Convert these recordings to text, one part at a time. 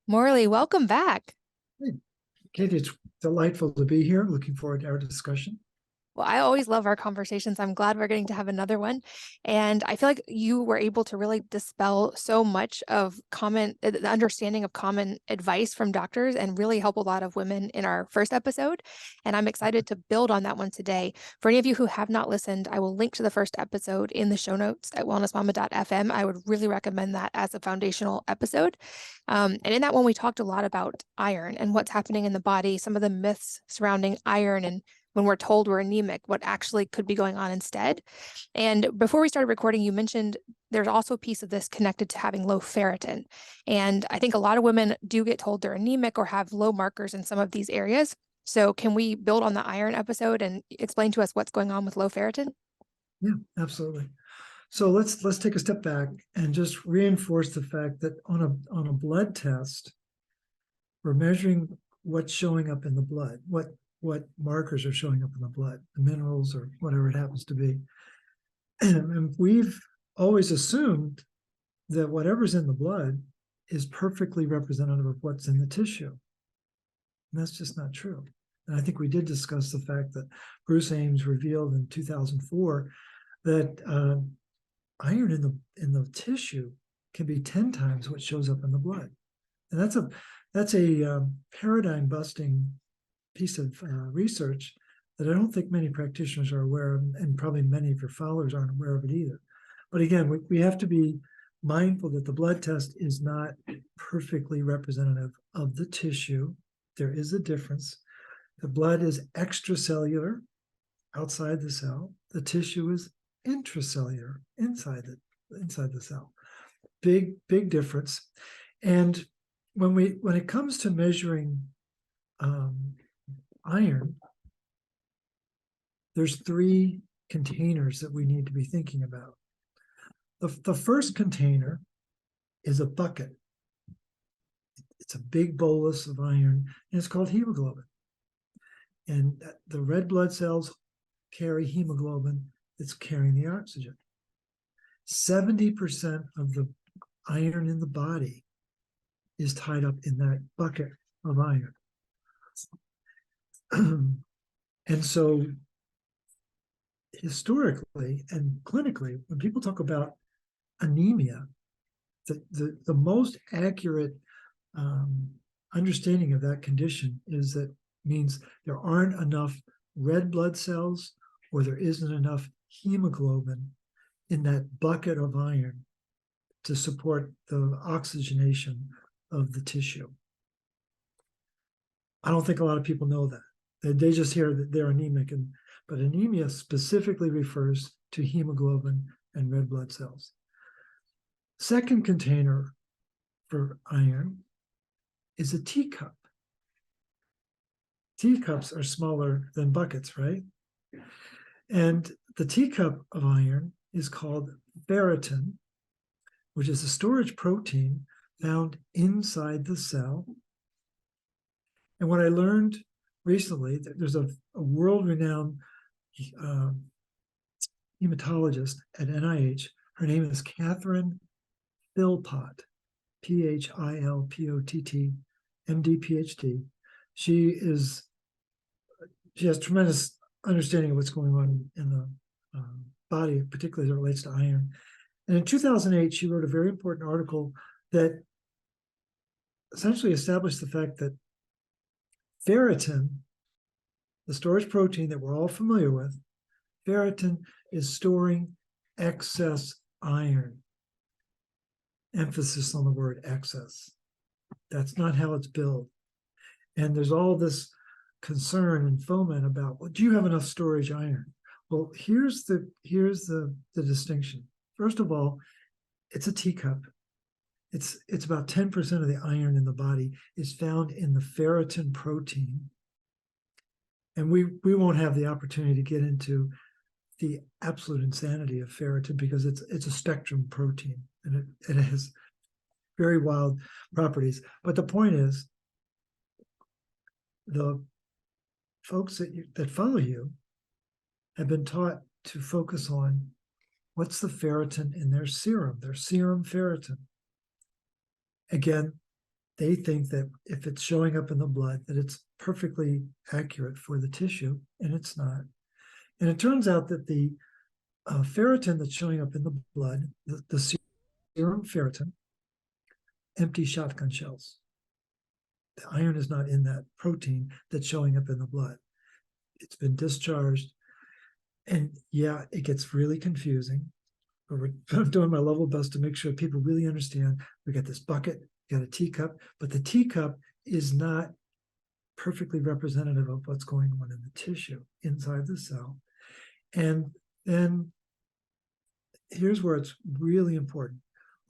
Morley, welcome back. Hey, Katie, it's delightful to be here. Looking forward to our discussion. Well, I always love our conversations. I'm glad we're getting to have another one. And I feel like you were able to really dispel so much of the understanding of common advice from doctors and really help a lot of women in our first episode. And I'm excited to build on that one today. For any of you who have not listened, I will link to the first episode in the show notes at wellnessmama.fm. I would really recommend that as a foundational episode. And in that one, we talked a lot about iron and what's happening in the body, some of the myths surrounding iron, and when we're told we're anemic, what actually could be going on instead. And before we started recording, you mentioned there's also a piece of this connected to having low ferritin. And I think a lot of women do get told they're anemic or have low markers in some of these areas. So can we build on the iron episode and explain to us what's going on with low ferritin? Yeah, absolutely. So let's take a step back and just reinforce the fact that on a blood test, we're measuring what's showing up in the blood, what markers are showing up in the blood, the minerals or whatever it happens to be. And we've always assumed that whatever's in the blood is perfectly representative of what's in the tissue. And that's just not true. And I think we did discuss the fact that Bruce Ames revealed in 2004 that iron in the tissue can be 10 times what shows up in the blood. And that's a paradigm busting piece of research that I don't think many practitioners are aware of, and probably many of your followers aren't aware of it either. But again, we have to be mindful that the blood test is not perfectly representative of the tissue. There is a difference. The blood is extracellular, outside the cell. The tissue is intracellular, inside the cell. Big difference. And when it comes to measuring iron, there's three containers that we need to be thinking about. The first container is a bucket. It's a big bolus of iron, and it's called hemoglobin. And the red blood cells carry hemoglobin that's carrying the oxygen. 70% of the iron in the body is tied up in that bucket of iron. And so historically and clinically, when people talk about anemia, the most accurate understanding of that condition is that means there aren't enough red blood cells or there isn't enough hemoglobin in that bucket of iron to support the oxygenation of the tissue. I don't think a lot of people know that. They just hear that they're anemic, but anemia specifically refers to hemoglobin and red blood cells. Second container for iron is a teacup. Teacups are smaller than buckets, right? And the teacup of iron is called ferritin, which is a storage protein found inside the cell. And what I learned recently, that there's a world-renowned hematologist at NIH. Her name is Catherine Philpott, Philpott, MD, PhD. She has tremendous understanding of what's going on in the body, particularly as it relates to iron. And in 2008, she wrote a very important article that essentially established the fact that ferritin, the storage protein that we're all familiar with, ferritin is storing excess iron. Emphasis on the word excess. That's not how it's built. And there's all this concern and foment about, well, do you have enough storage iron? Well, here's the distinction. First of all, it's a teacup. It's about 10% of the iron in the body is found in the ferritin protein. And we won't have the opportunity to get into the absolute insanity of ferritin because it's a spectrum protein and it has very wild properties. But the point is, the folks that follow you have been taught to focus on what's the ferritin in their serum ferritin. Again, they think that if it's showing up in the blood, that it's perfectly accurate for the tissue, and it's not. And it turns out that the ferritin that's showing up in the blood, the serum ferritin, empty shotgun shells. The iron is not in that protein that's showing up in the blood. It's been discharged. And yeah, it gets really confusing. But we're doing my level best to make sure people really understand. We got this bucket, we got a teacup, but the teacup is not perfectly representative of what's going on in the tissue inside the cell. And then here's where it's really important.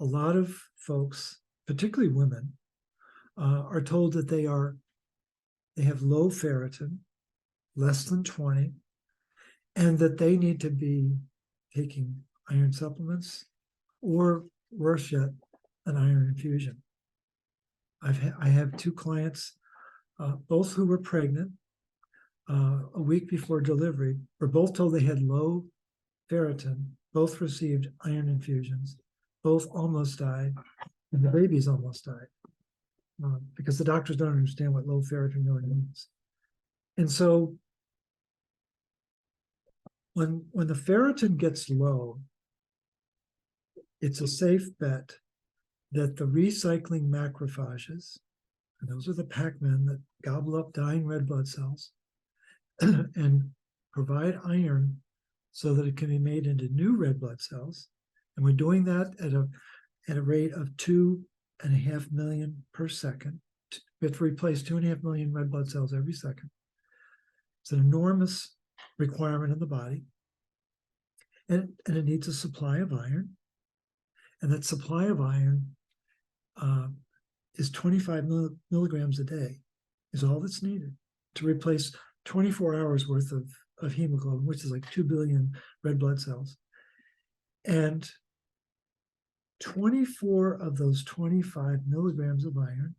A lot of folks, particularly women, are told that they have low ferritin, less than 20, and that they need to be taking iron supplements, or worse yet, an iron infusion. I have two clients, both who were pregnant a week before delivery, were both told they had low ferritin, both received iron infusions, both almost died, and the babies almost died. Because the doctors don't understand what low ferritin really means. And so when the ferritin gets low, it's a safe bet that the recycling macrophages, and those are the Pac-Men that gobble up dying red blood cells and provide iron so that it can be made into new red blood cells. And we're doing that at a rate of 2.5 million per second. We have to replace 2.5 million red blood cells every second. It's an enormous requirement in the body. And it needs a supply of iron. And that supply of iron is 25 milligrams a day, is all that's needed to replace 24 hours worth of hemoglobin, which is like 2 billion red blood cells. And 24 of those 25 milligrams of iron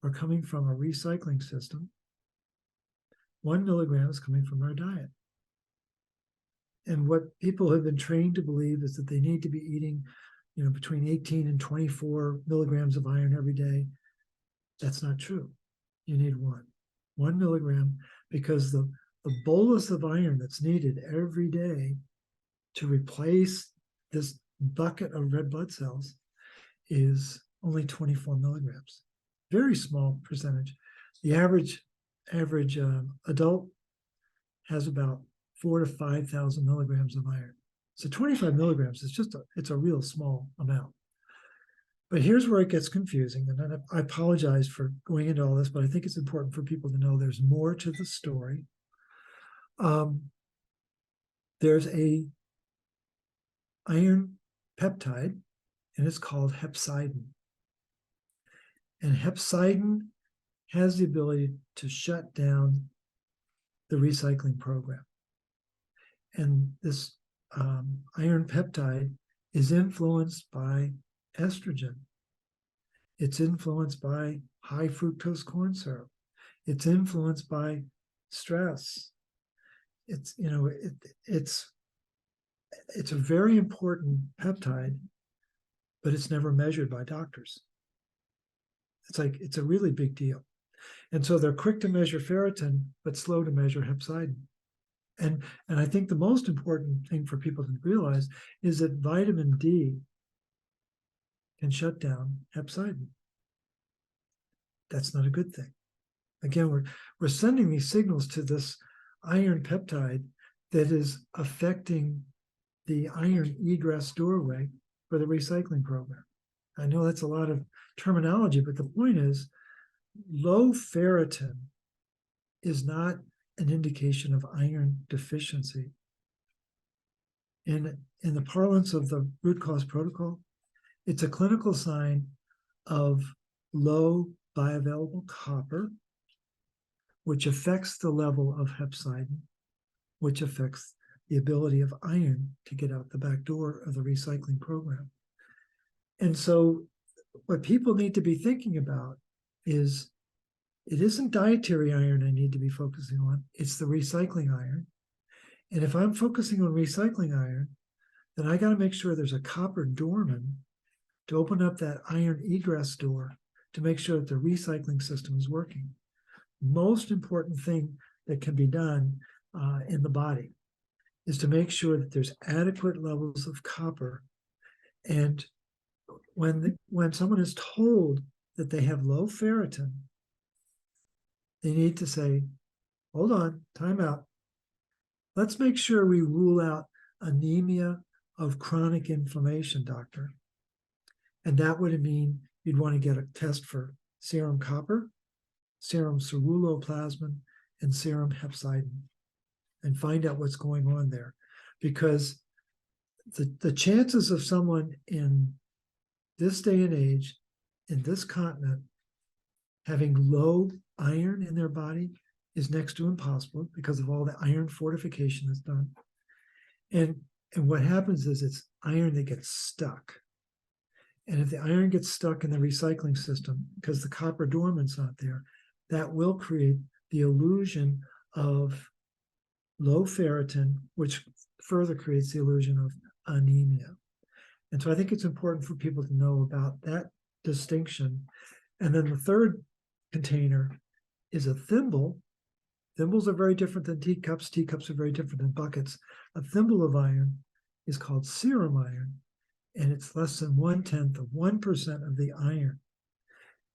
are coming from a recycling system. 1 milligram is coming from our diet. And what people have been trained to believe is that they need to be eating, between 18 and 24 milligrams of iron every day. That's not true. You need 1 milligram, because the bolus of iron that's needed every day to replace this bucket of red blood cells is only 24 milligrams. Very small percentage. The average adult has about 4,000 to 5,000 milligrams of iron. So 25 milligrams is it's a real small amount. But here's where it gets confusing, and I apologize for going into all this, but I think it's important for people to know there's more to the story. There's a iron peptide, and it's called hepcidin. And hepcidin has the ability to shut down the recycling program. And this iron peptide is influenced by estrogen. It's influenced by high fructose corn syrup. It's influenced by stress. It's a very important peptide, but it's never measured by doctors. It's a really big deal. And so they're quick to measure ferritin, but slow to measure hepcidin. And I think the most important thing for people to realize is that vitamin D can shut down hepcidin. That's not a good thing. Again, we're sending these signals to this iron peptide that is affecting the iron egress doorway for the recycling program. I know that's a lot of terminology, but the point is, low ferritin is not an indication of iron deficiency. In the parlance of the root cause protocol, it's a clinical sign of low bioavailable copper, which affects the level of hepcidin, which affects the ability of iron to get out the back door of the recycling program. And so what people need to be thinking about is, it isn't dietary iron I need to be focusing on, it's the recycling iron. And if I'm focusing on recycling iron, then I got to make sure there's a copper doorman to open up that iron egress door to make sure that the recycling system is working. Most important thing that can be done in the body is to make sure that there's adequate levels of copper. And when someone is told that they have low ferritin, they need to say, hold on, time out. Let's make sure we rule out anemia of chronic inflammation, doctor. And that would mean you'd want to get a test for serum copper, serum ceruloplasmin, and serum hepcidin, and find out what's going on there. Because the chances of someone in this day and age, in this continent, having low iron in their body is next to impossible because of all the iron fortification that's done. And what happens is it's iron that gets stuck. And if the iron gets stuck in the recycling system because the copper dormant's not there, that will create the illusion of low ferritin, which further creates the illusion of anemia. And so I think it's important for people to know about that distinction. And then the third container is a thimble. Thimbles are very different than teacups. Teacups are very different than buckets. A thimble of iron is called serum iron, and it's less than 1/10 of 1% of the iron.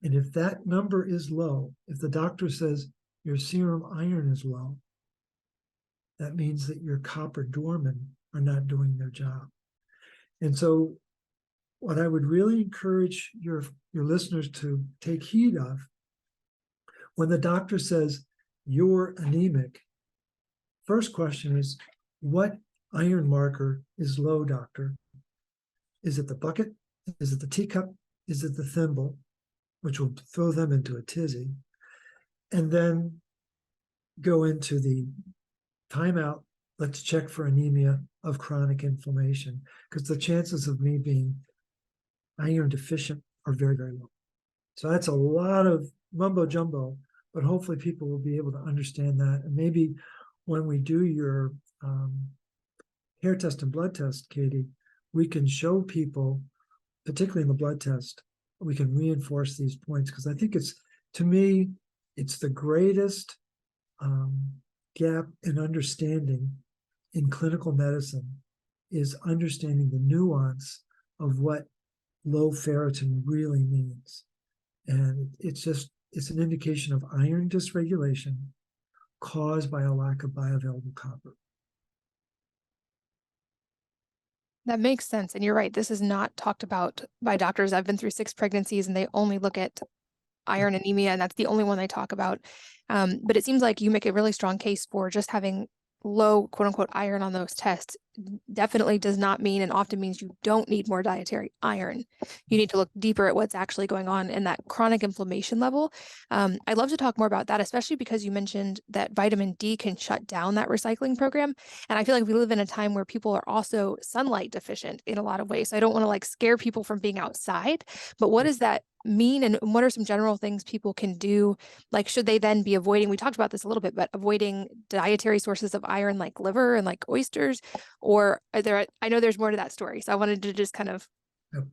And if that number is low, if the doctor says your serum iron is low, that means that your copper dormant are not doing their job. And so what I would really encourage your listeners to take heed of, when the doctor says you're anemic, first question is, what iron marker is low, doctor? Is it the bucket? Is it the teacup? Is it the thimble? Which will throw them into a tizzy. And then go into the timeout. Let's check for anemia of chronic inflammation, because the chances of me being iron deficient are very, very low. So that's a lot of mumbo jumbo, but hopefully people will be able to understand that. And maybe when we do your hair test and blood test, Katie, we can show people, particularly in the blood test, we can reinforce these points, because I think to me, it's the greatest gap in understanding in clinical medicine is understanding the nuance of what low ferritin really means. And it's an indication of iron dysregulation caused by a lack of bioavailable copper. That makes sense. And you're right. This is not talked about by doctors. I've been through 6 pregnancies and they only look at iron anemia, and that's the only one they talk about. But it seems like you make a really strong case for just having low, quote unquote, iron on those tests. Definitely does not mean, and often means, you don't need more dietary iron. You need to look deeper at what's actually going on in that chronic inflammation level. I'd love to talk more about that, especially because you mentioned that vitamin D can shut down that recycling program. And I feel like we live in a time where people are also sunlight deficient in a lot of ways. So I don't want to scare people from being outside, but what does that mean? And what are some general things people can do? Should they then be avoiding, we talked about this a little bit, but avoiding dietary sources of iron like liver and like oysters? Or I know there's more to that story. So I wanted to just kind of.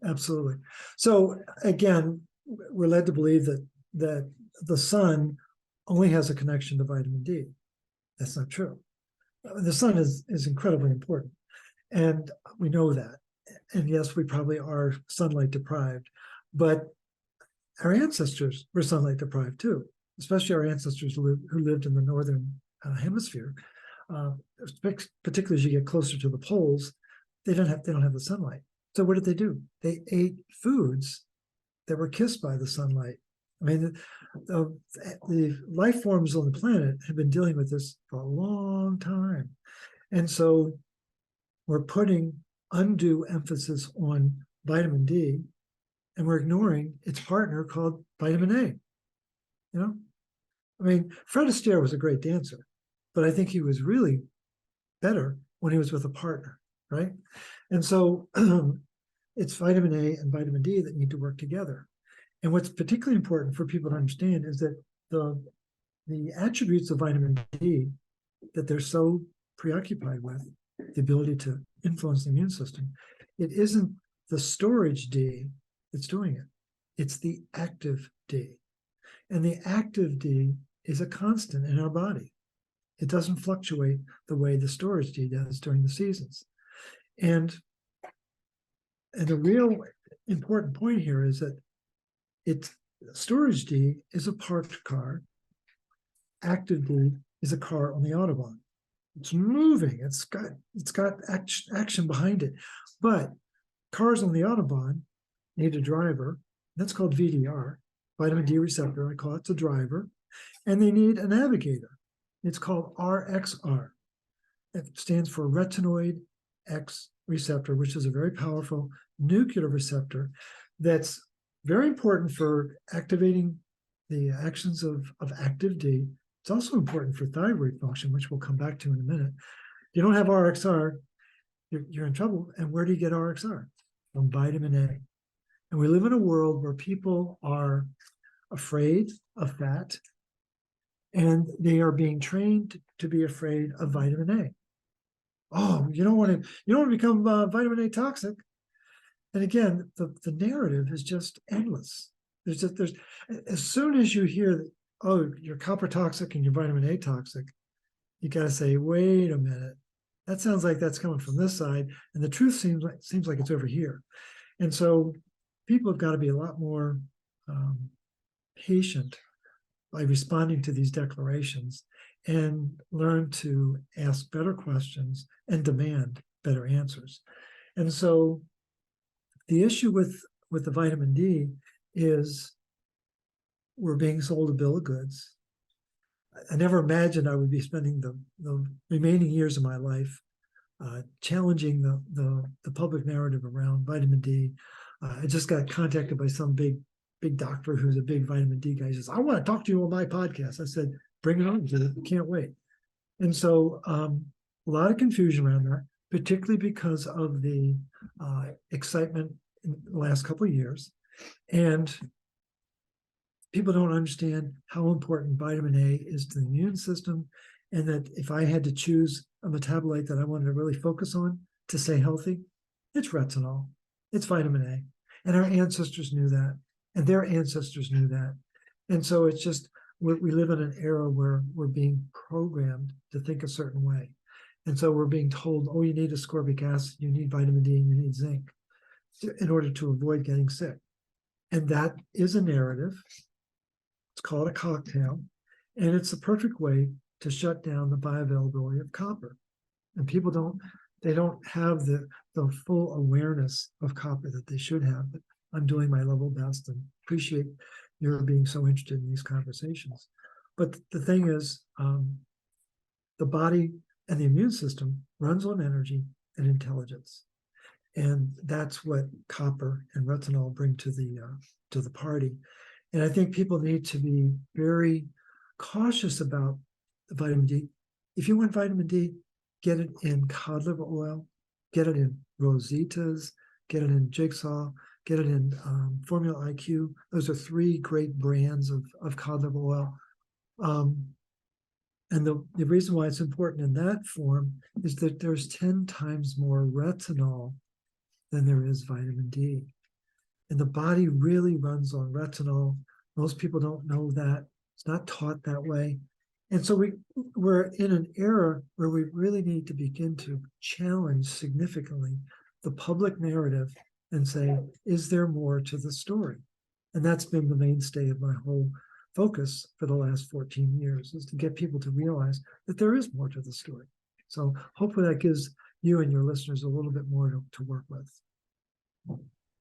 Absolutely. So again, we're led to believe that the sun only has a connection to vitamin D. That's not true. The sun is incredibly important. And we know that. And yes, we probably are sunlight deprived, but our ancestors were sunlight deprived too, especially our ancestors who lived in the northern hemisphere. Particularly as you get closer to the poles, they don't have the sunlight. So what did they do? They ate foods that were kissed by the sunlight. I mean, the life forms on the planet have been dealing with this for a long time. And so we're putting undue emphasis on vitamin D, and we're ignoring its partner called vitamin A. I mean, Fred Astaire was a great dancer, but I think he was really better when he was with a partner, right? And so it's vitamin A and vitamin D that need to work together. And what's particularly important for people to understand is that the attributes of vitamin D that they're so preoccupied with, the ability to influence the immune system, it isn't the storage D that's doing it. It's the active D. And the active D is a constant in our body. It doesn't fluctuate the way the storage D does during the seasons. And the real important point here is that storage D is a parked car. Active D is a car on the Autobahn. It's moving. It's got action behind it. But cars on the Autobahn need a driver. That's called VDR, vitamin D receptor. I call it the driver. And they need a navigator. It's called RXR. It stands for retinoid X receptor, which is a very powerful nuclear receptor that's very important for activating the actions of active D. It's also important for thyroid function, which we'll come back to in a minute. If you don't have RXR, you're in trouble. And where do you get RXR? From vitamin A. And we live in a world where people are afraid of fat, and they are being trained to be afraid of vitamin A. Oh, you don't want to become vitamin A toxic. And again, the narrative is just endless. There's as soon as you hear that, oh, you're copper toxic and you're vitamin A toxic, you got to say, wait a minute, that sounds like that's coming from this side, and the truth seems like it's over here. And so people have got to be a lot more patient by responding to these declarations and learn to ask better questions and demand better answers. And so the issue with the vitamin D is we're being sold a bill of goods. I never imagined I would be spending the remaining years of my life challenging the public narrative around vitamin D. I just got contacted by some big doctor who's a big vitamin D guy. He says, I want to talk to you on my podcast. I said, bring it on. Can't wait. And so a lot of confusion around that, particularly because of the excitement in the last couple of years. And people don't understand how important vitamin A is to the immune system, and that if I had to choose a metabolite that I wanted to really focus on to stay healthy, it's retinol, it's vitamin A. And our ancestors knew that, and their ancestors knew that. And so it's just, we live in an era where we're being programmed to think a certain way. And so we're being told, oh, you need ascorbic acid, you need vitamin D, and you need zinc in order to avoid getting sick. And that is a narrative. It's called a cocktail, and it's the perfect way to shut down the bioavailability of copper. And people don't have the full awareness of copper that they should have. But I'm doing my level best and appreciate your being so interested in these conversations. But the thing is, the body and the immune system runs on energy and intelligence. And that's what copper and retinol bring to the party. And I think people need to be very cautious about the vitamin D. If you want vitamin D, get it in cod liver oil, get it in Rositas, get it in Jigsaw, get it in Formula IQ. Those are 3 great brands of cod liver oil. And the reason why it's important in that form is that there's 10 times more retinol than there is vitamin D. And the body really runs on retinol. Most people don't know that. It's not taught that way. And so we're in an era where we really need to begin to challenge significantly the public narrative and say, is there more to the story? And that's been the mainstay of my whole focus for the last 14 years, is to get people to realize that there is more to the story. So hopefully that gives you and your listeners a little bit more to work with.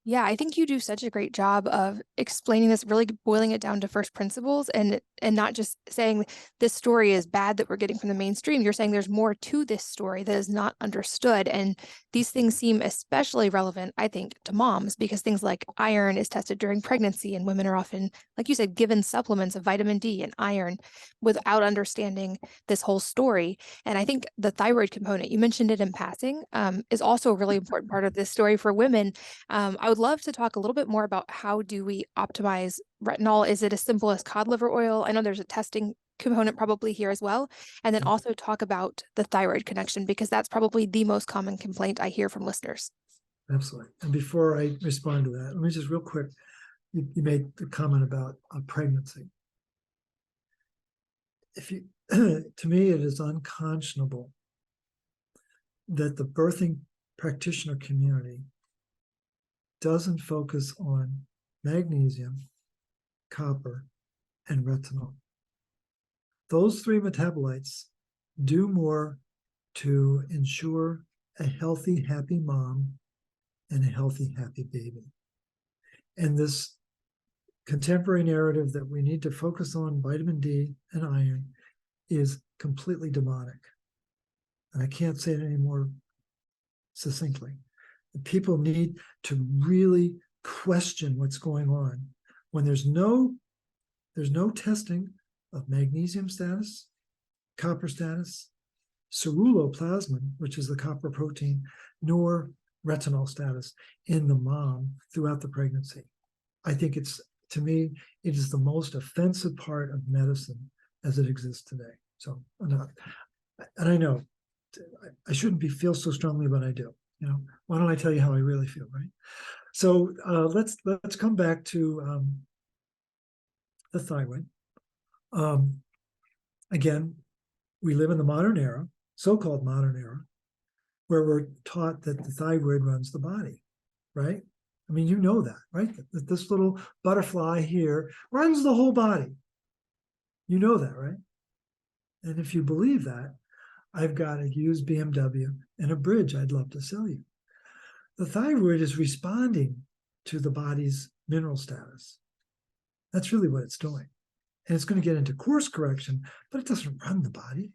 Yeah, I think you do such a great job of explaining this, really boiling it down to first principles, and not just saying this story is bad that we're getting from the mainstream. You're saying there's more to this story that is not understood. And these things seem especially relevant, I think, to moms, because things like iron is tested during pregnancy, and women are often, like you said, given supplements of vitamin D and iron without understanding this whole story. And I think the thyroid component, you mentioned it in passing, is also a really important part of this story for women. I would love to talk a little bit more about how do we optimize retinol. Is it as simple as cod liver oil? I know there's a testing component probably here as well. And then also talk about the thyroid connection, because that's probably the most common complaint I hear from listeners. Absolutely. And before I respond to that, let me just real quick, you made the comment about a pregnancy. If you, to me, it is unconscionable that the birthing practitioner community doesn't focus on magnesium, copper, and retinol. Those three metabolites do more to ensure a healthy, happy mom and a healthy, happy baby. And this contemporary narrative that we need to focus on vitamin D and iron is completely demonic. And I can't say it any more succinctly. People need to really question what's going on when there's no testing of magnesium status, copper status, ceruloplasmin, which is the copper protein, nor retinol status in the mom throughout the pregnancy. I think to me, it is the most offensive part of medicine as it exists today. So, and I know I shouldn't feel so strongly, but I do. Why don't I tell you how I really feel, right? So let's come back to the thyroid. Again, we live in the modern era, so-called modern era, where we're taught that the thyroid runs the body, right? I mean, you know that, right? That this little butterfly here runs the whole body. You know that, right? And if you believe that, I've got a used BMW and a bridge I'd love to sell you. The thyroid is responding to the body's mineral status. That's really what it's doing. And it's going to get into course correction, but it doesn't run the body.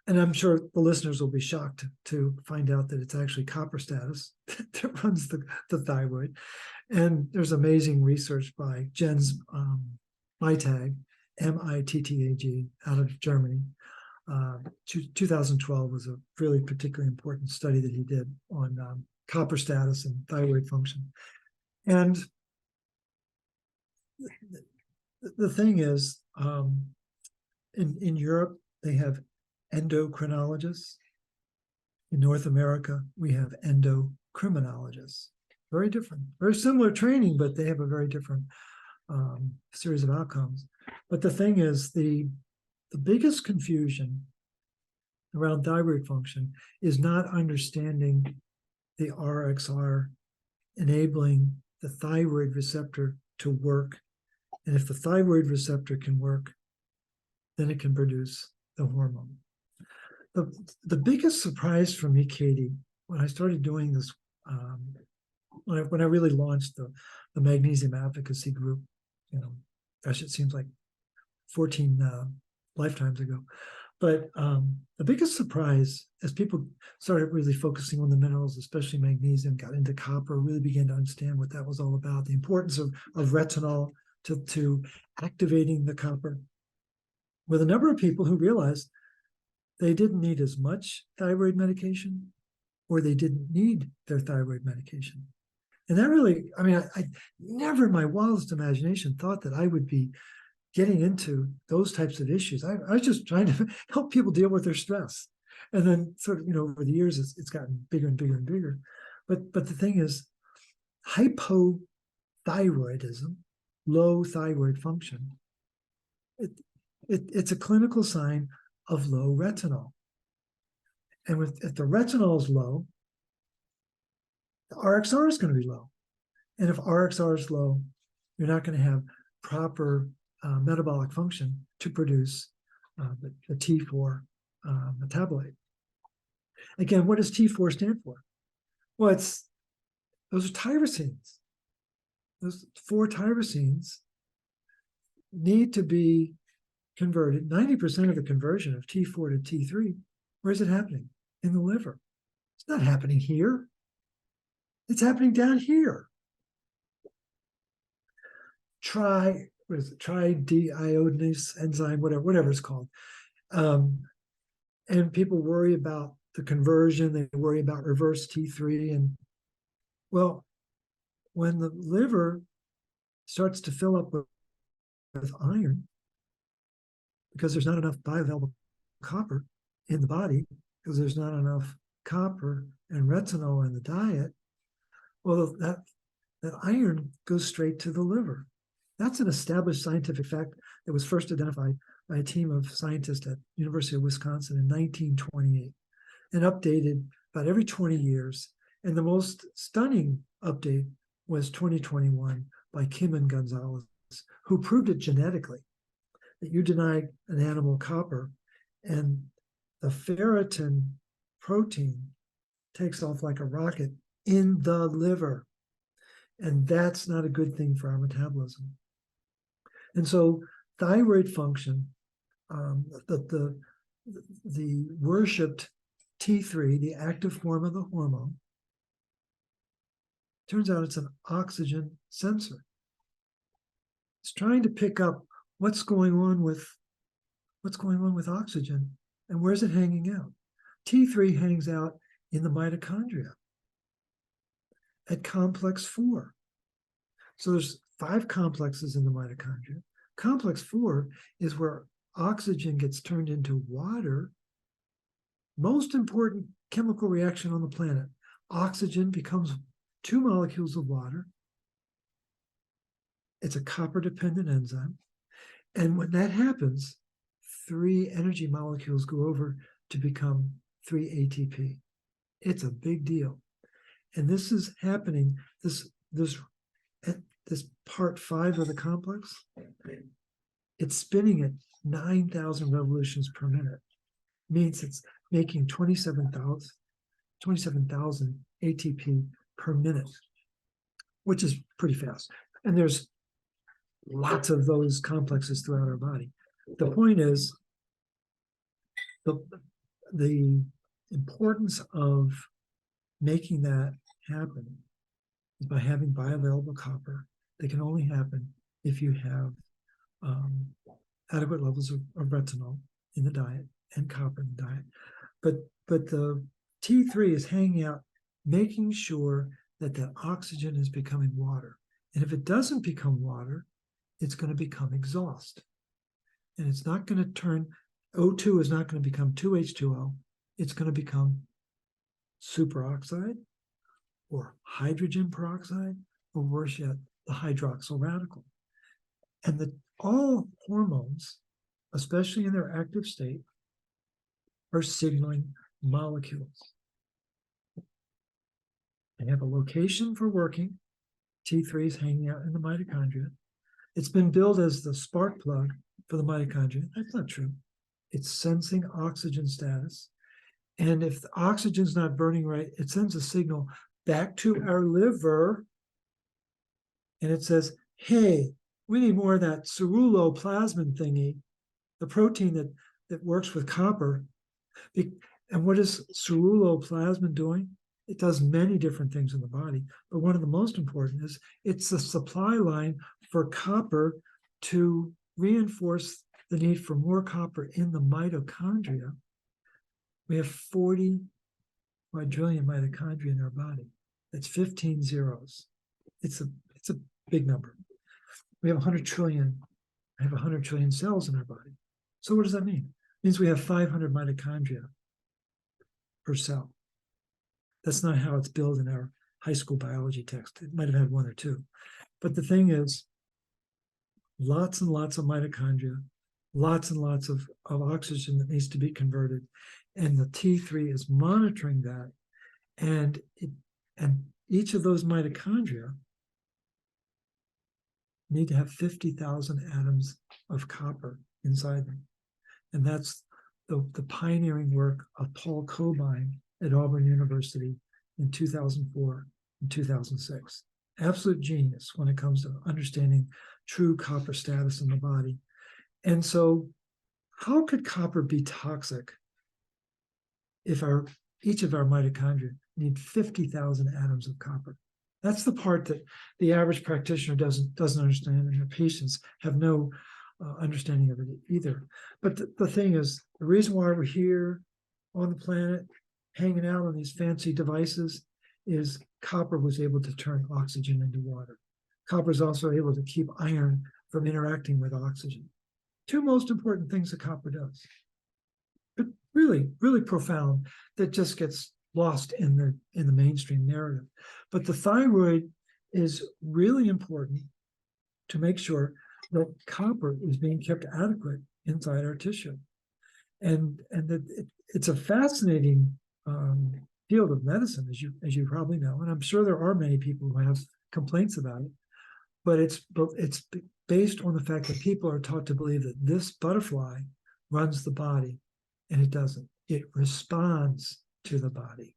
And I'm sure the listeners will be shocked to find out that it's actually copper status that runs the thyroid. And there's amazing research by Jens Mittag, Mittag, out of Germany. 2012 was a really particularly important study that he did on copper status and thyroid function. And the thing is, in Europe, they have endocrinologists. In North America, we have endocrinologists. Very different, very similar training, but they have a very different series of outcomes. But the thing is, the biggest confusion around thyroid function is not understanding the RXR enabling the thyroid receptor to work. And if the thyroid receptor can work, then it can produce the hormone. The biggest surprise for me, Katie, when I started doing this, when I really launched the magnesium advocacy group, gosh, it seems like 14 lifetimes ago. But the biggest surprise, as people started really focusing on the minerals, especially magnesium, got into copper, really began to understand what that was all about, the importance of retinol to activating the copper, with a number of people who realized they didn't need as much thyroid medication, or they didn't need their thyroid medication. And that really, I mean, I never in my wildest imagination thought that I would be getting into those types of issues. I was just trying to help people deal with their stress. And then sort of, over the years, it's gotten bigger and bigger and bigger. But the thing is, hypothyroidism, low thyroid function, it's a clinical sign of low retinol. And if the retinol is low, the RXR is going to be low. And if RXR is low, you're not going to have proper metabolic function to produce the T4 metabolite. Again, what does T4 stand for? Well, those are tyrosines. Those 4 tyrosines need to be converted. 90% of the conversion of T4 to T3, where is it happening? In the liver. It's not happening here. It's happening down here. Tri-deiodinase enzyme, whatever it's called. And people worry about the conversion. They worry about reverse T3. And well, when the liver starts to fill up with iron, because there's not enough bioavailable copper in the body, because there's not enough copper and retinol in the diet, well, that iron goes straight to the liver. That's an established scientific fact that was first identified by a team of scientists at University of Wisconsin in 1928 and updated about every 20 years. And the most stunning update was 2021 by Kim and Gonzalez, who proved it genetically, that you deny an animal copper and the ferritin protein takes off like a rocket in the liver. And that's not a good thing for our metabolism. And so thyroid function, the worshipped T3, the active form of the hormone, turns out it's an oxygen sensor. It's trying to pick up what's going on with oxygen and where's it hanging out. T3 hangs out in the mitochondria at complex 4. So there's 5 complexes in the mitochondria. Complex 4 is where oxygen gets turned into water. Most important chemical reaction on the planet. Oxygen becomes 2 molecules of water. It's a copper-dependent enzyme. And when that happens, 3 energy molecules go over to become 3 ATP. It's a big deal. And this is happening, this part 5 of the complex, it's spinning at 9,000 revolutions per minute. Means it's making 27,000 ATP per minute, which is pretty fast. And there's lots of those complexes throughout our body. The point is, the importance of making that happen is by having bioavailable copper. They can only happen if you have adequate levels of retinol in the diet and copper in the diet. But the T3 is hanging out, making sure that that oxygen is becoming water. And if it doesn't become water, it's going to become exhaust. And it's not going to turn, O2 is not going to become 2H2O. It's going to become superoxide or hydrogen peroxide, or worse yet, the hydroxyl radical. And all hormones, especially in their active state, are signaling molecules. They have a location for working. T3 is hanging out in the mitochondria. It's been billed as the spark plug for the mitochondria. That's not true. It's sensing oxygen status. And if the oxygen's not burning right, it sends a signal back to our liver. And it says, hey, we need more of that ceruloplasmin thingy, the protein that works with copper. And what is ceruloplasmin doing? It does many different things in the body, but one of the most important is it's the supply line for copper to reinforce the need for more copper in the mitochondria. We have 40 quadrillion mitochondria in our body. That's 15 zeros. It's a big number. We have 100 trillion. I have 100 trillion cells in our body. So what does that mean? It means we have 500 mitochondria per cell. That's not how it's billed in our high school biology text. It might have had 1 or 2. But the thing is, lots and lots of mitochondria, lots and lots of oxygen that needs to be converted. And the T3 is monitoring that. And each of those mitochondria need to have 50,000 atoms of copper inside them. And that's the pioneering work of Paul Cobain at Auburn University in 2004 and 2006. Absolute genius when it comes to understanding true copper status in the body. And so how could copper be toxic if each of our mitochondria need 50,000 atoms of copper? That's the part that the average practitioner doesn't understand, and their patients have no understanding of it either. But the thing is, the reason why we're here on the planet, hanging out on these fancy devices, is copper was able to turn oxygen into water. Copper is also able to keep iron from interacting with oxygen. 2 most important things that copper does. But really, really profound, that just gets lost in the mainstream narrative. But the thyroid is really important to make sure that copper is being kept adequate inside our tissue. And that it's a fascinating field of medicine, as you probably know. And I'm sure there are many people who have complaints about it. But it's based on the fact that people are taught to believe that this butterfly runs the body, and it doesn't. It responds to the body.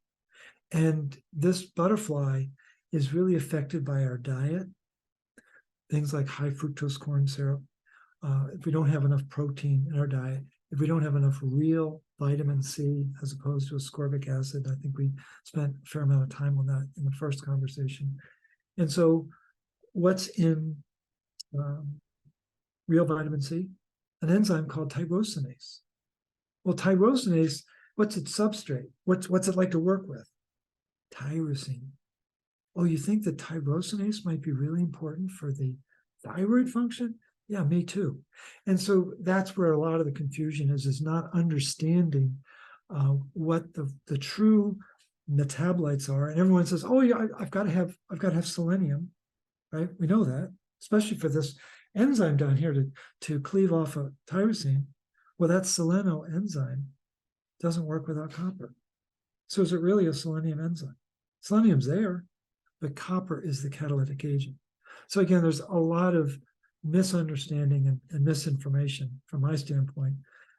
And this butterfly is really affected by our diet, things like high fructose corn syrup. If we don't have enough protein in our diet, if we don't have enough real vitamin C as opposed to ascorbic acid, I think we spent a fair amount of time on that in the first conversation. And so what's in real vitamin C? An enzyme called tyrosinase. Well, tyrosinase, what's its substrate? What's it like to work with? Tyrosine. Oh, you think that tyrosinase might be really important for the thyroid function? Yeah, me too. And so that's where a lot of the confusion is not understanding what the true metabolites are. And everyone says, "Oh, yeah, I've got to have selenium," right? We know that, especially for this enzyme down here to cleave off a tyrosine. Well, that seleno enzyme doesn't work without copper. So is it really a selenium enzyme? Selenium's there, but copper is the catalytic agent. So again, there's a lot of misunderstanding and misinformation from my standpoint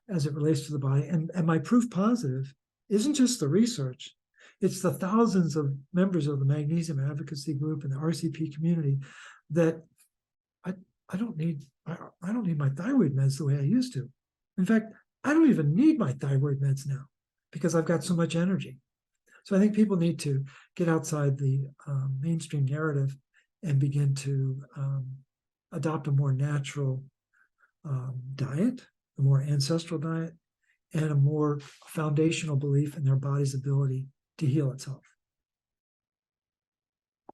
as it relates to the body. And my proof positive isn't just the research, it's the thousands of members of the Magnesium advocacy group and the RCP community that I don't need my thyroid meds the way I used to. In fact, I don't even need my thyroid meds now because I've got so much energy. So I think people need to get outside the mainstream narrative and begin to adopt a more natural diet, a more ancestral diet, and a more foundational belief in their body's ability to heal itself.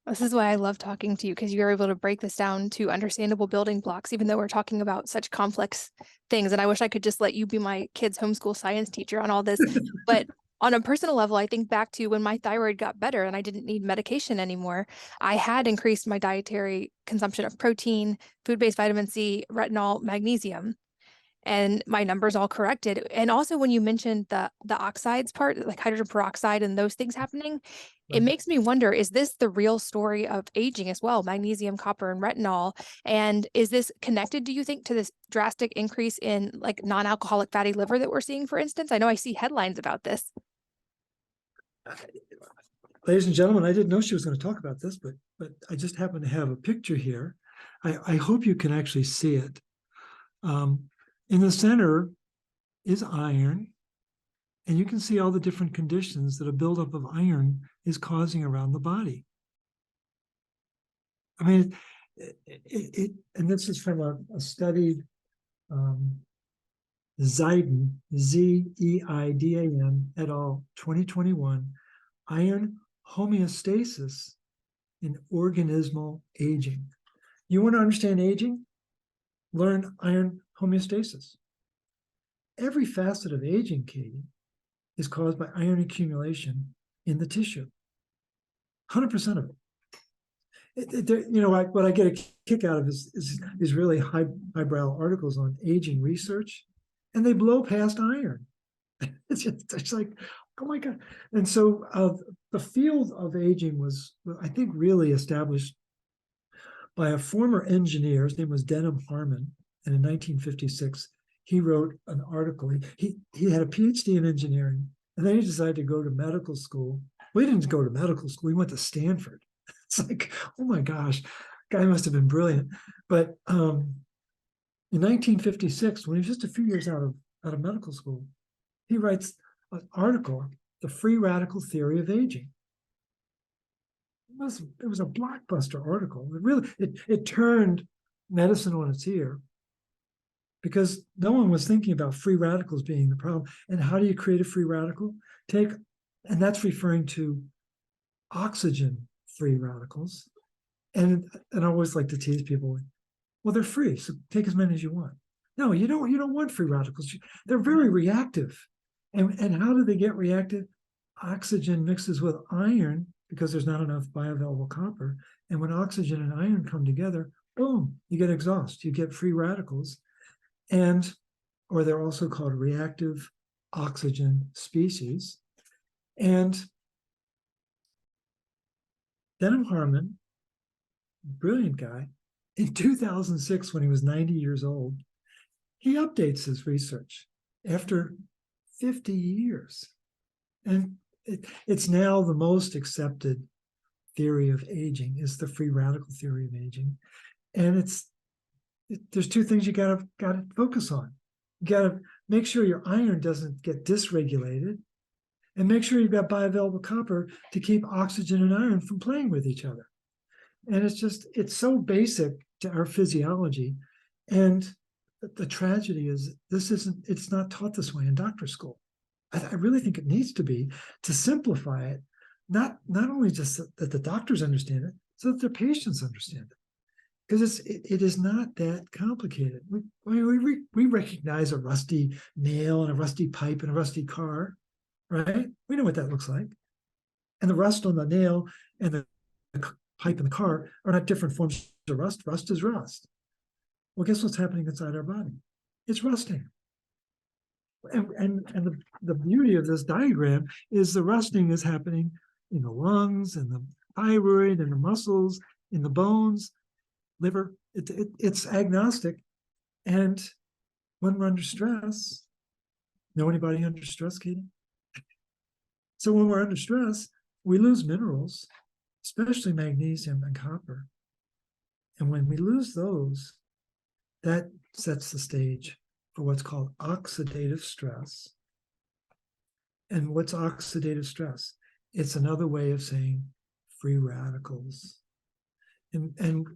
This is why I love talking to you, because you're able to break this down to understandable building blocks, even though we're talking about such complex things. And I wish I could just let you be my kid's homeschool science teacher on all this. But on a personal level, I think back to when my thyroid got better and I didn't need medication anymore. I had increased my dietary consumption of protein, food-based vitamin C, retinol, magnesium, and my numbers all corrected. And also when you mentioned the oxides part, like hydrogen peroxide and those things happening, it makes me wonder, is this the real story of aging as well? Magnesium, copper, and retinol. And is this connected, do you think, to this drastic increase in like non-alcoholic fatty liver that we're seeing, for instance? I know I see headlines about this. Ladies and gentlemen, I didn't know she was going to talk about this, but I just happen to have a picture here. I hope you can actually see it. In the center is iron, and you can see all the different conditions that a buildup of iron is causing around the body. I mean, and this is from a study, Zeiden, Zeidan et al., 2021, iron homeostasis in organismal aging. You want to understand aging? Learn iron homeostasis. Every facet of aging, Katie, is caused by iron accumulation in the tissue. 100% of it. You know, what I get a kick out of is really highbrow articles on aging research, and they blow past iron. It's like, oh my God. And so the field of aging was, I think, really established by a former engineer. His name was Denham Harmon. And in 1956, he wrote an article. He had a PhD in engineering, and then he decided to go to medical school. Well, he didn't go to medical school. He went to Stanford. It's like, oh my gosh, guy must have been brilliant. But in 1956, when he was just a few years out of medical school, he writes an article, The Free Radical Theory of Aging. It was a blockbuster article. It turned medicine on its ear, because no one was thinking about free radicals being the problem. And how do you create a free radical? And that's referring to oxygen-free radicals. And I always like to tease people, well, they're free, so take as many as you want. No, you don't want free radicals. They're very reactive. And how do they get reactive? Oxygen mixes with iron because there's not enough bioavailable copper. And when oxygen and iron come together, boom, you get exhaust, you get free radicals. And, or they're also called reactive oxygen species. And Denham Harmon, brilliant guy, in 2006, when he was 90 years old, he updates his research after 50 years. And it's now the most accepted theory of aging, is the free radical theory of aging. And there's two things you gotta focus on. You gotta make sure your iron doesn't get dysregulated, and make sure you've got bioavailable copper to keep oxygen and iron from playing with each other. And it's so basic to our physiology. And the tragedy is it's not taught this way in doctor school. I really think it needs to be, to simplify it, not only just that the doctors understand it, so that their patients understand it. Because it is not that complicated. We recognize a rusty nail and a rusty pipe and a rusty car, right? We know what that looks like. And the rust on the nail and the pipe in the car are not different forms of rust. Rust is rust. Well, guess what's happening inside our body? It's rusting. And the beauty of this diagram is the rusting is happening in the lungs and the thyroid and the muscles, in the bones, liver. It's agnostic. And when we're under stress, know anybody under stress, Katie? So when we're under stress, we lose minerals, especially magnesium and copper. And when we lose those, that sets the stage for what's called oxidative stress. And what's oxidative stress? It's another way of saying free radicals. And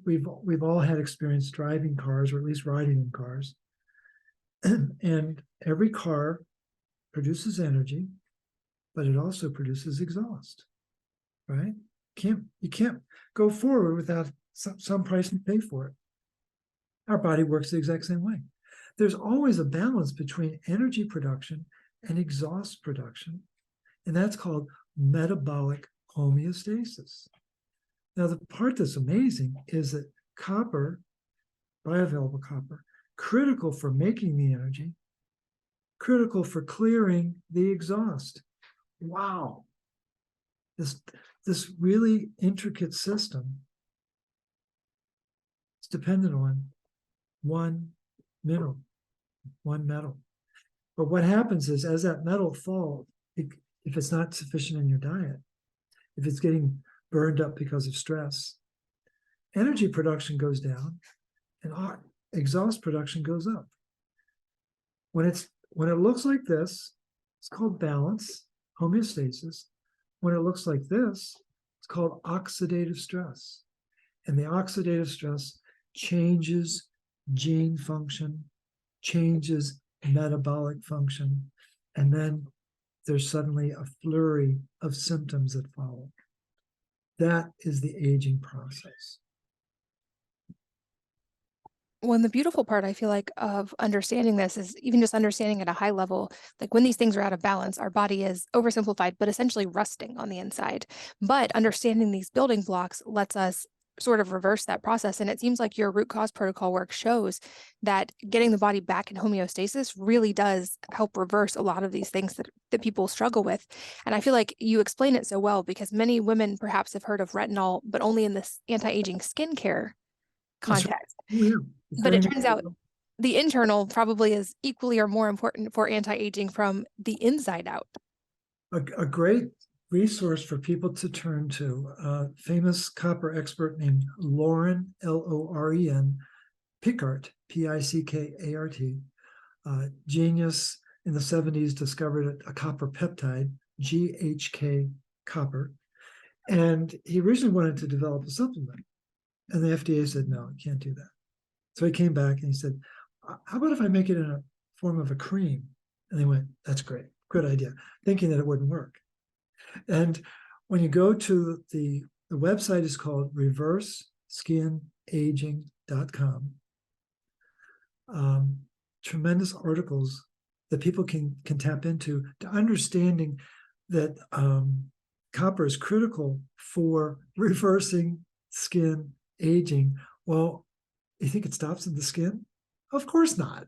we've all had experience driving cars, or at least riding in cars. And every car produces energy, but it also produces exhaust, right? You can't go forward without some price to pay for it. Our body works the exact same way. There's always a balance between energy production and exhaust production, and that's called metabolic homeostasis. Now, the part that's amazing is that copper, bioavailable copper, critical for making the energy, critical for clearing the exhaust. Wow. This really intricate system is dependent on one mineral, one metal. But what happens is, as that metal falls, if it's not sufficient in your diet, if it's getting burned up because of stress, energy production goes down and exhaust production goes up. When it looks like this, it's called balance, homeostasis. When it looks like this, it's called oxidative stress. And the oxidative stress changes gene function, changes metabolic function, and then there's suddenly a flurry of symptoms that follow. That is the aging process. Well, and the beautiful part, I feel like, of understanding this is even just understanding at a high level, like when these things are out of balance, our body is oversimplified, but essentially rusting on the inside. But understanding these building blocks lets us sort of reverse that process. And it seems like your root cause protocol work shows that getting the body back in homeostasis really does help reverse a lot of these things that people struggle with. And I feel like you explain it so well, because many women perhaps have heard of retinol, but only in this anti-aging skincare context. Yeah. But it turns out the internal probably is equally or more important for anti-aging from the inside out. A great resource for people to turn to, a famous copper expert named Lauren, Loren, Pickart, Pickart, genius in the 70s, discovered a copper peptide, GHK copper. And he originally wanted to develop a supplement. And the FDA said, no, you can't do that. So he came back and he said, how about if I make it in a form of a cream? And they went, that's great, good idea, thinking that it wouldn't work. And when you go to the website is called reverseskinaging.com. Tremendous articles that people can tap into to understanding that copper is critical for reversing skin aging. Well, you think it stops in the skin? Of course not.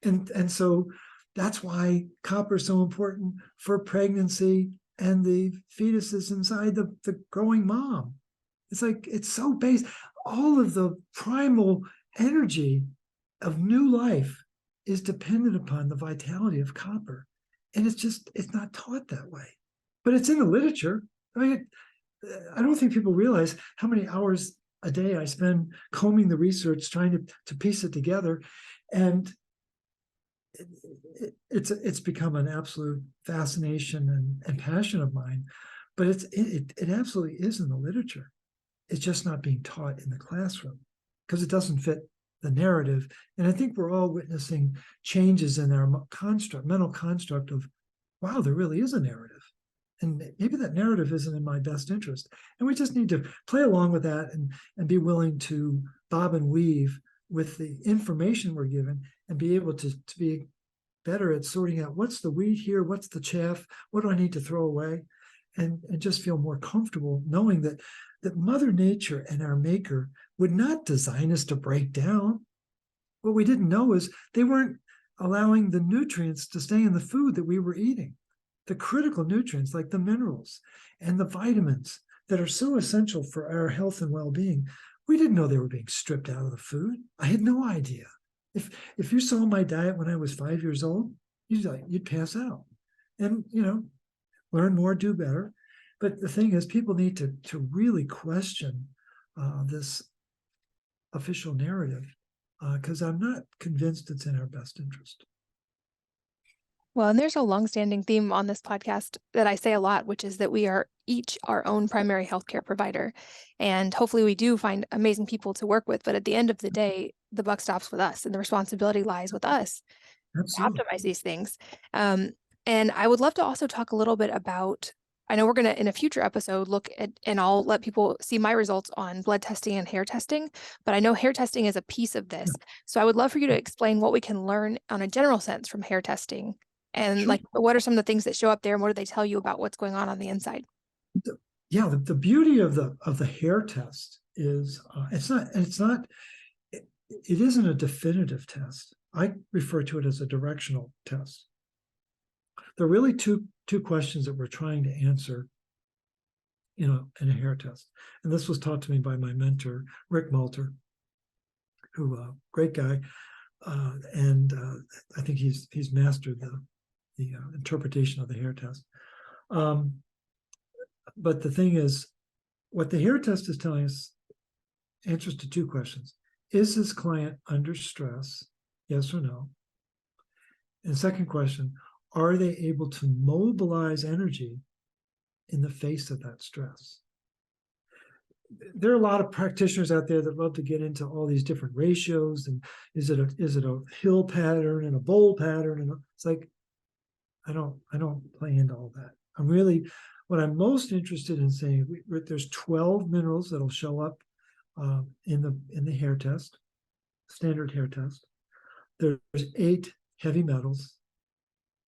And so that's why copper is so important for pregnancy and the fetuses inside the growing mom. It's like, it's so base. All of the primal energy of new life is dependent upon the vitality of copper. And it's not taught that way. But it's in the literature. I mean, I don't think people realize how many hours a day I spend combing the research, trying to piece it together. And it's become an absolute fascination and passion of mine. But it absolutely is in the literature. It's just not being taught in the classroom because it doesn't fit the narrative. And I think we're all witnessing changes in our mental construct of, wow, there really is a narrative. And maybe that narrative isn't in my best interest. And we just need to play along with that and be willing to bob and weave with the information we're given and be able to be better at sorting out what's the wheat here, what's the chaff, what do I need to throw away, and just feel more comfortable knowing that Mother Nature and our Maker would not design us to break down. What we didn't know is they weren't allowing the nutrients to stay in the food that we were eating. The critical nutrients like the minerals and the vitamins that are so essential for our health and well-being. We didn't know they were being stripped out of the food. I had no idea. If you saw my diet when I was 5 years old, you'd pass out. And, learn more, do better. But the thing is, people need to really question this official narrative because I'm not convinced it's in our best interest. Well, and there's a longstanding theme on this podcast that I say a lot, which is that we are each our own primary healthcare provider. And hopefully we do find amazing people to work with. But at the end of the day, the buck stops with us and the responsibility lies with us Absolutely. to optimize these things. And I would love to also talk a little bit about, I know we're going to, in a future episode, look at, and I'll let people see my results on blood testing and hair testing, but I know hair testing is a piece of this. So I would love for you to explain what we can learn on a general sense from hair testing. And Sure. like, what are some of the things that show up there and what do they tell you about what's going on the inside? The beauty of the hair test is it isn't a definitive test. I refer to it as a directional test. There are really two questions that we're trying to answer, in a hair test. And this was taught to me by my mentor, Rick Malter, who great guy, and I think he's mastered the interpretation of the hair test. But the thing is, what the hair test is telling us answers to two questions. Is this client under stress? Yes or no? And second question, are they able to mobilize energy in the face of that stress? There are a lot of practitioners out there that love to get into all these different ratios and is it a hill pattern and a bowl pattern, and it's like I don't play into all that. What I'm most interested in saying, there's 12 minerals that'll show up in the hair test, standard hair test. There's 8 heavy metals,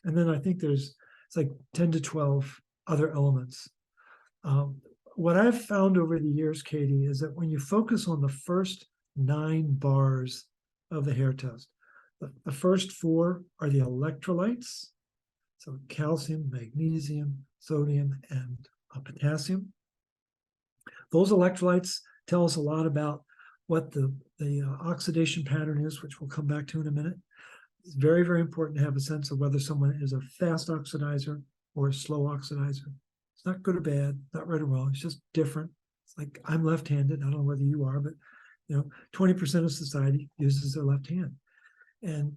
and then I think it's like 10 to 12 other elements. What I've found over the years, Katie, is that when you focus on the first 9 bars of the hair test, the first 4 are the electrolytes, so calcium, magnesium, sodium, and potassium. Those electrolytes tell us a lot about what the oxidation pattern is, which we'll come back to in a minute. It's very, very important to have a sense of whether someone is a fast oxidizer or a slow oxidizer. It's not good or bad, not right or wrong. It's just different. It's like I'm left-handed. I don't know whether you are, but 20% of society uses their left hand. And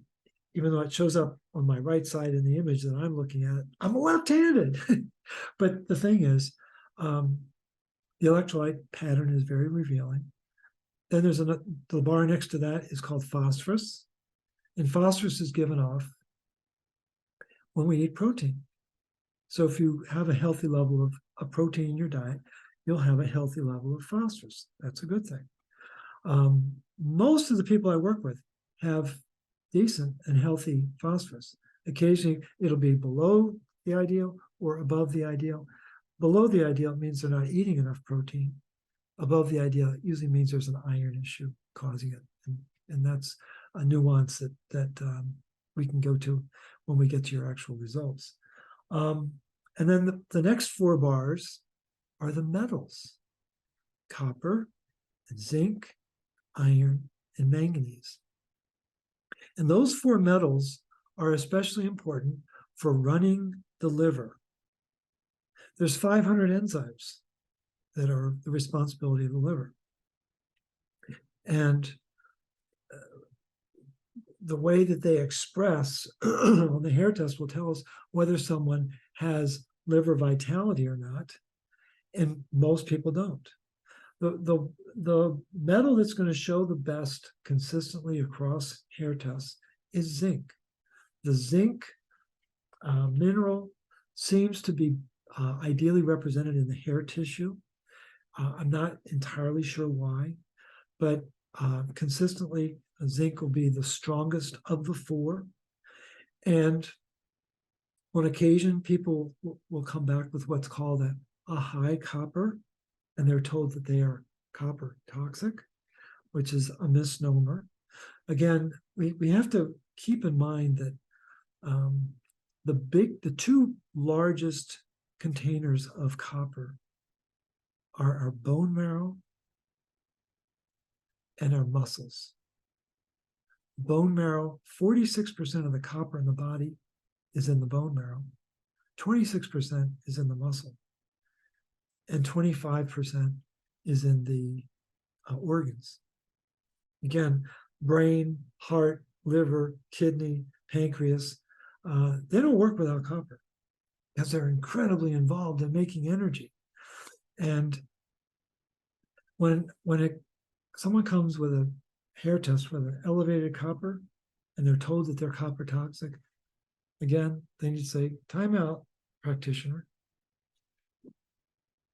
even though it shows up on my right side in the image that I'm looking at, I'm left-handed. But the thing is, the electrolyte pattern is very revealing. Then there's the bar next to that is called phosphorus. And phosphorus is given off when we eat protein. So if you have a healthy level of protein in your diet, you'll have a healthy level of phosphorus. That's a good thing. Most of the people I work with have decent and healthy phosphorus. Occasionally, it'll be below the ideal or above the ideal. Below the ideal, it means they're not eating enough protein. Above the ideal, it usually means there's an iron issue causing it. And that's a nuance that we can go to when we get to your actual results. And then the next 4 bars are the metals: copper, and zinc, iron, and manganese. And those 4 metals are especially important for running the liver. There's 500 enzymes that are the responsibility of the liver. And the way that they express on the hair test will tell us whether someone has liver vitality or not. And most people don't. The metal that's going to show the best consistently across hair tests is zinc. The zinc mineral seems to be ideally represented in the hair tissue. I'm not entirely sure why, but consistently, zinc will be the strongest of the 4. And on occasion, people will come back with what's called a high copper, and they're told that they are copper toxic, which is a misnomer. Again, we have to keep in mind that the 2 largest containers of copper are our bone marrow and our muscles. Bone marrow, 46% of the copper in the body is in the bone marrow, 26% is in the muscle, and 25% is in the organs. Again, brain, heart, liver, kidney, pancreas, they don't work without copper because they're incredibly involved in making energy. And when someone comes with a hair test with an elevated copper and they're told that they're copper toxic, again, they need to say, time out, practitioner.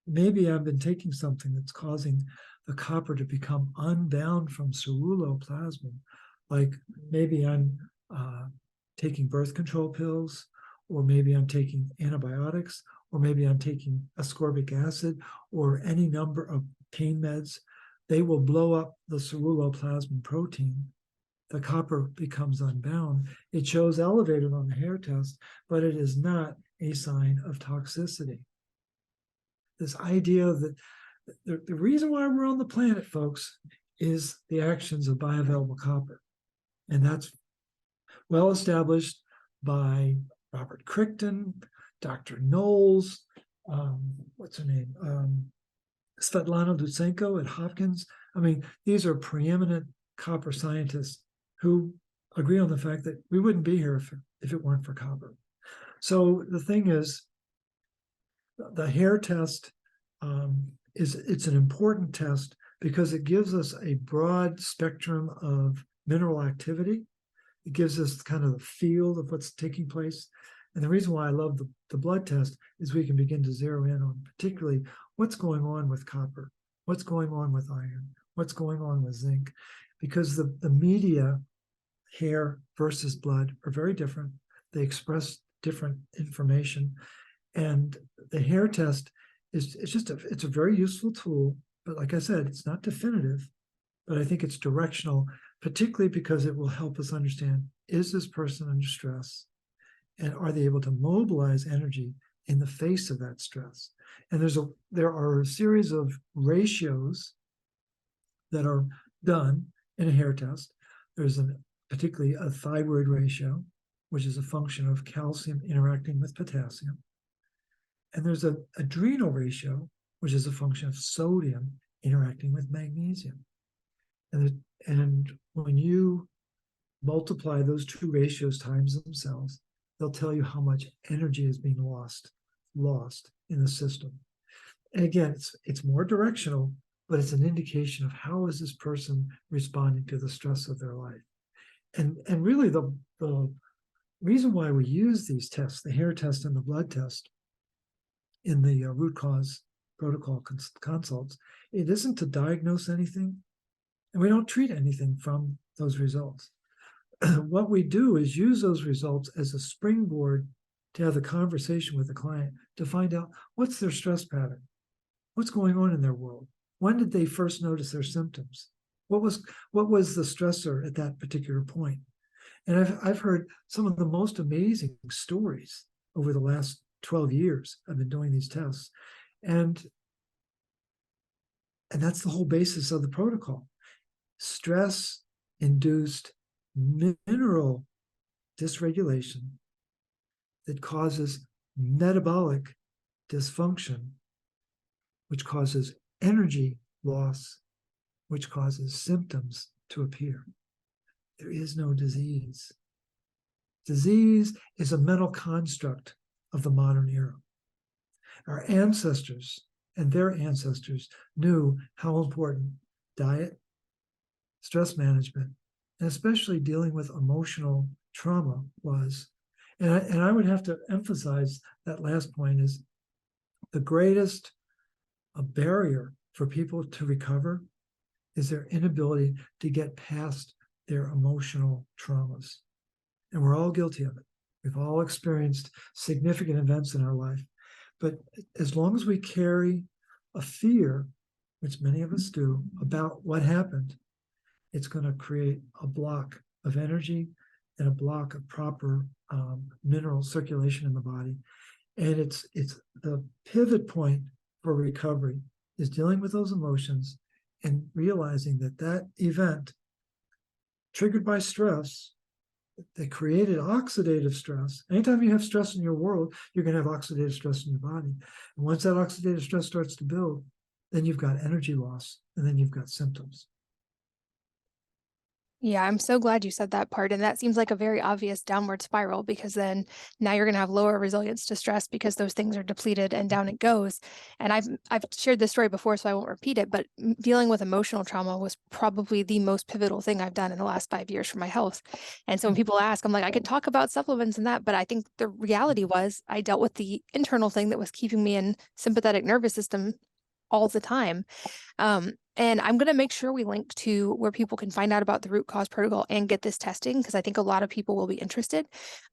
Maybe I've been taking something that's causing the copper to become unbound from ceruloplasmin. Like maybe I'm taking birth control pills, or maybe I'm taking antibiotics, or maybe I'm taking ascorbic acid, or any number of pain meds. They will blow up the ceruloplasmin protein. The copper becomes unbound. It shows elevated on the hair test, but it is not a sign of toxicity. This idea that the reason why we're on the planet, folks, is the actions of bioavailable copper. And that's well established by Robert Crichton, Dr. Knowles, what's her name? Svetlana Lutsenko at Hopkins. I mean, these are preeminent copper scientists who agree on the fact that we wouldn't be here if it weren't for copper. So the thing is, the hair test it's an important test because it gives us a broad spectrum of mineral activity. It gives us kind of the feel of what's taking place. And the reason why I love the blood test is we can begin to zero in on particularly what's going on with copper, what's going on with iron, what's going on with zinc, because the media, hair versus blood, are very different. They express different information. And the hair test it's a very useful tool, but like I said, it's not definitive, but I think it's directional, particularly because it will help us understand, is this person under stress? And are they able to mobilize energy in the face of that stress? And there are a series of ratios that are done in a hair test. There's particularly a thyroid ratio, which is a function of calcium interacting with potassium. And there's an adrenal ratio, which is a function of sodium interacting with magnesium. And when you multiply those 2 ratios times themselves, they'll tell you how much energy is being lost in the system. And again, it's more directional, but it's an indication of how is this person responding to the stress of their life. And really the reason why we use these tests, the hair test and the blood test, in the root cause protocol consults, it isn't to diagnose anything, and we don't treat anything from those results. What we do is use those results as a springboard to have the conversation with the client to find out what's their stress pattern, what's going on in their world. When did they first notice their symptoms? What was the stressor at that particular point? And I've heard some of the most amazing stories over the last 12 years. I've been doing these tests. And that's the whole basis of the protocol. Stress-induced mineral dysregulation that causes metabolic dysfunction, which causes energy loss, which causes symptoms to appear. There is no disease. Disease is a mental construct of the modern era. Our ancestors and their ancestors knew how important diet, stress management, and especially dealing with emotional trauma was. And I would have to emphasize that last point is the greatest barrier for people to recover is their inability to get past their emotional traumas. And we're all guilty of it. We've all experienced significant events in our life. But as long as we carry a fear, which many of us do, about what happened, it's going to create a block of energy and a block of proper mineral circulation in the body. And it's the pivot point for recovery is dealing with those emotions and realizing that event triggered by stress, they created oxidative stress. Anytime you have stress in your world, you're going to have oxidative stress in your body. And once that oxidative stress starts to build, then you've got energy loss, and then you've got symptoms. Yeah, I'm so glad you said that part. And that seems like a very obvious downward spiral, because then now you're going to have lower resilience to stress because those things are depleted and down it goes. And I've shared this story before, so I won't repeat it, but dealing with emotional trauma was probably the most pivotal thing I've done in the last 5 years for my health. And so when people ask, I'm like, I could talk about supplements and that, but I think the reality was I dealt with the internal thing that was keeping me in sympathetic nervous system all the time. And I'm going to make sure we link to where people can find out about the root cause protocol and get this testing, because I think a lot of people will be interested.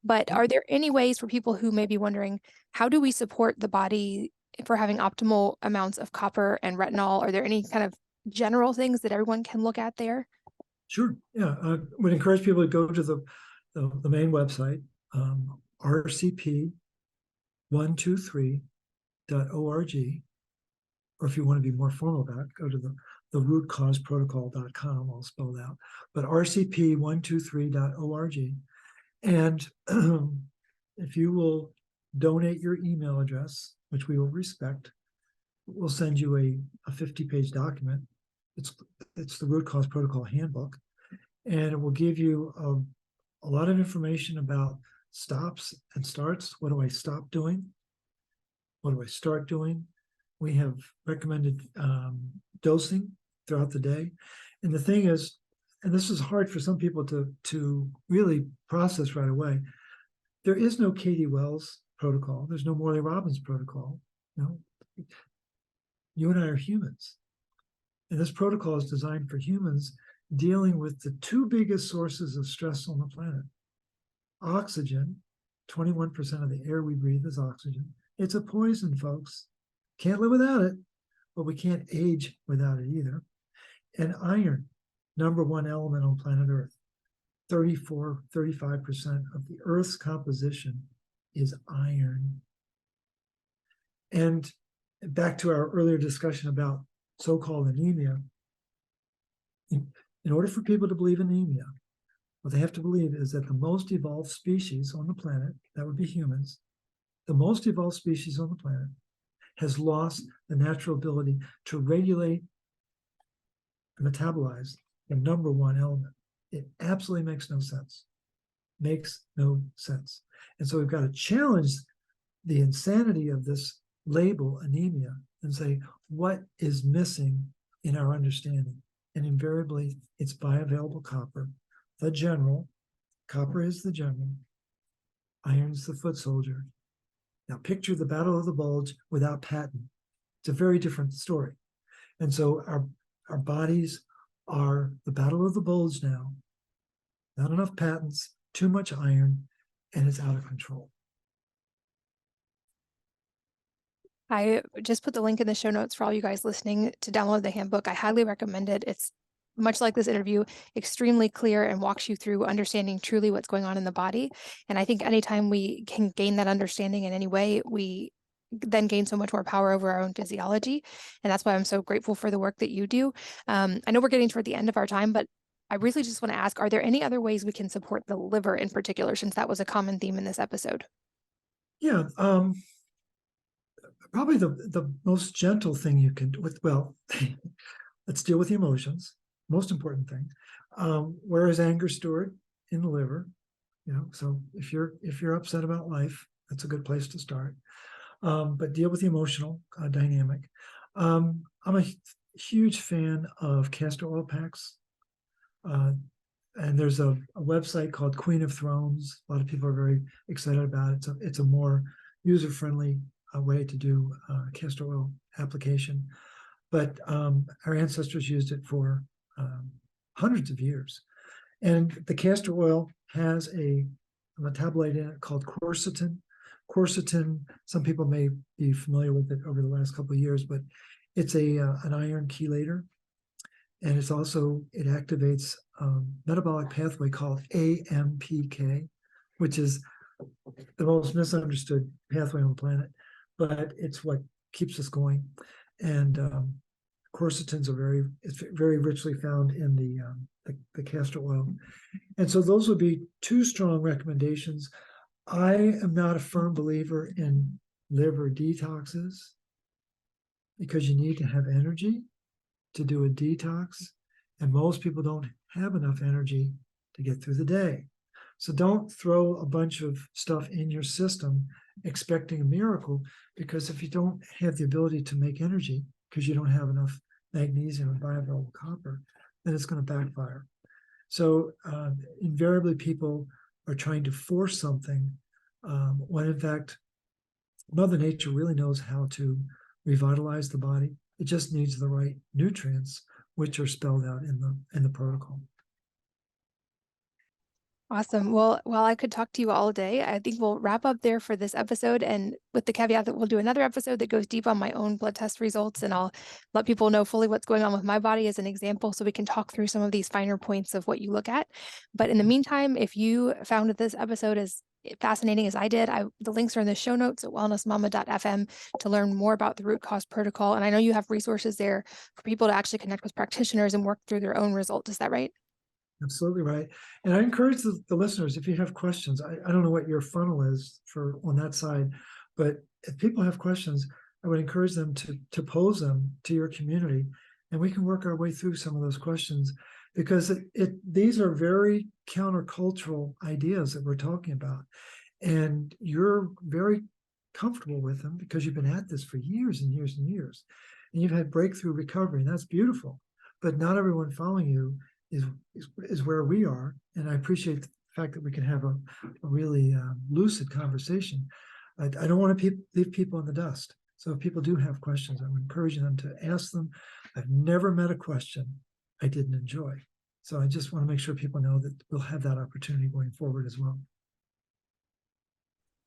But are there any ways for people who may be wondering, how do we support the body for having optimal amounts of copper and retinol? Are there any kind of general things that everyone can look at there? Sure. Yeah. I would encourage people to go to the main website, rcp123.org. Or if you want to be more formal about it, go to the rootcauseprotocol.com, all spelled out, but rcp123.org. And if you will donate your email address, which we will respect, we'll send you a 50-page document. It's the Root Cause Protocol Handbook, and it will give you a lot of information about stops and starts. What do I stop doing? What do I start doing? We have recommended dosing throughout the day. And the thing is, and this is hard for some people to really process right away, there is no Katie Wells protocol. There's no Morley Robbins protocol. No, you and I are humans. And this protocol is designed for humans dealing with the two biggest sources of stress on the planet. Oxygen, 21% of the air we breathe is oxygen. It's a poison, folks. Can't live without it, but we can't age without it either. And iron, number one element on planet Earth. 35% of the Earth's composition is iron. And back to our earlier discussion about so-called anemia, in order for people to believe in anemia, what they have to believe is that the most evolved species on the planet, that would be humans, the most evolved species on the planet has lost the natural ability to regulate and metabolize the number one element. It absolutely makes no sense. Makes no sense. And so we've got to challenge the insanity of this label, anemia, and say, what is missing in our understanding? And invariably, it's bioavailable copper, the general. Copper is the general. Iron's the foot soldier. Now picture the Battle of the Bulge without Patton. It's a very different story. And so our bodies are the Battle of the Bulge now. Not enough patents, too much iron, and it's out of control. I just put the link in the show notes for all you guys listening to download the handbook. I highly recommend it. It's much like this interview, extremely clear and walks you through understanding truly what's going on in the body. And I think anytime we can gain that understanding in any way, we then gain so much more power over our own physiology. And that's why I'm so grateful for the work that you do. I know we're getting toward the end of our time, but I really just want to ask, are there any other ways we can support the liver in particular, since that was a common theme in this episode? Yeah, probably the most gentle thing you can do with, well, let's deal with the emotions, most important thing. Where is anger stored? In the liver. So if you're upset about life, that's a good place to start. But deal with the emotional dynamic. I'm a huge fan of castor oil packs. And there's a website called Queen of Thrones. A lot of people are very excited about it. It's a more user-friendly way to do castor oil application. But our ancestors used it for hundreds of years. And the castor oil has a metabolite in it called quercetin. Quercetin, some people may be familiar with it over the last couple of years, but it's an iron chelator. And it activates metabolic pathway called AMPK, which is the most misunderstood pathway on the planet, but it's what keeps us going. And quercetins it's very richly found in the castor oil. And so those would be two strong recommendations. I am not a firm believer in liver detoxes because you need to have energy to do a detox, and most people don't have enough energy to get through the day. So don't throw a bunch of stuff in your system expecting a miracle, because if you don't have the ability to make energy because you don't have enough magnesium and bioavailable copper, then it's going to backfire. So invariably people are trying to force something when in fact Mother Nature really knows how to revitalize the body. It just needs the right nutrients, which are spelled out in the protocol. Awesome. Well, while I could talk to you all day, I think we'll wrap up there for this episode. And with the caveat that we'll do another episode that goes deep on my own blood test results, and I'll let people know fully what's going on with my body as an example, so we can talk through some of these finer points of what you look at. But in the meantime, if you found this episode as fascinating as I did, the links are in the show notes at wellnessmama.fm to learn more about the root cause protocol. And I know you have resources there for people to actually connect with practitioners and work through their own results. Is that right? Absolutely right. And I encourage the listeners, if you have questions, I don't know what your funnel is for on that side, but if people have questions, I would encourage them to pose them to your community, and we can work our way through some of those questions, because these are very countercultural ideas that we're talking about. And you're very comfortable with them because you've been at this for years and years and years. And you've had breakthrough recovery, and that's beautiful. But not everyone following you is where we are. And I appreciate the fact that we can have a really lucid conversation. I don't want to leave people in the dust. So if people do have questions, I'm encouraging them to ask them. I've never met a question I didn't enjoy. So I just want to make sure people know that we'll have that opportunity going forward as well.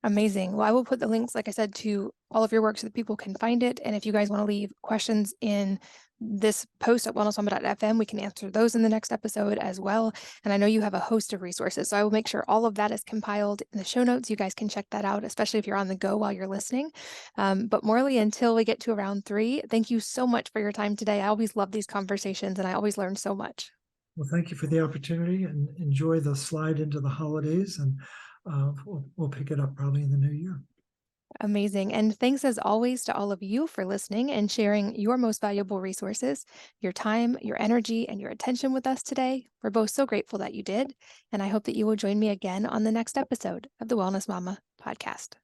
Amazing. Well, I will put the links, like I said, to all of your work so that people can find it. And if you guys want to leave questions in this post at wellnessmama.fm, we can answer those in the next episode as well. And I know you have a host of resources, so I will make sure all of that is compiled in the show notes. You guys can check that out, especially if you're on the go while you're listening. But Morley, until we get to round 3, thank you so much for your time today. I always love these conversations, and I always learn so much. Well, thank you for the opportunity, and enjoy the slide into the holidays, and we'll pick it up probably in the new year. Amazing. And thanks as always to all of you for listening and sharing your most valuable resources, your time, your energy, and your attention with us today. We're both so grateful that you did. And I hope that you will join me again on the next episode of the Wellness Mama podcast.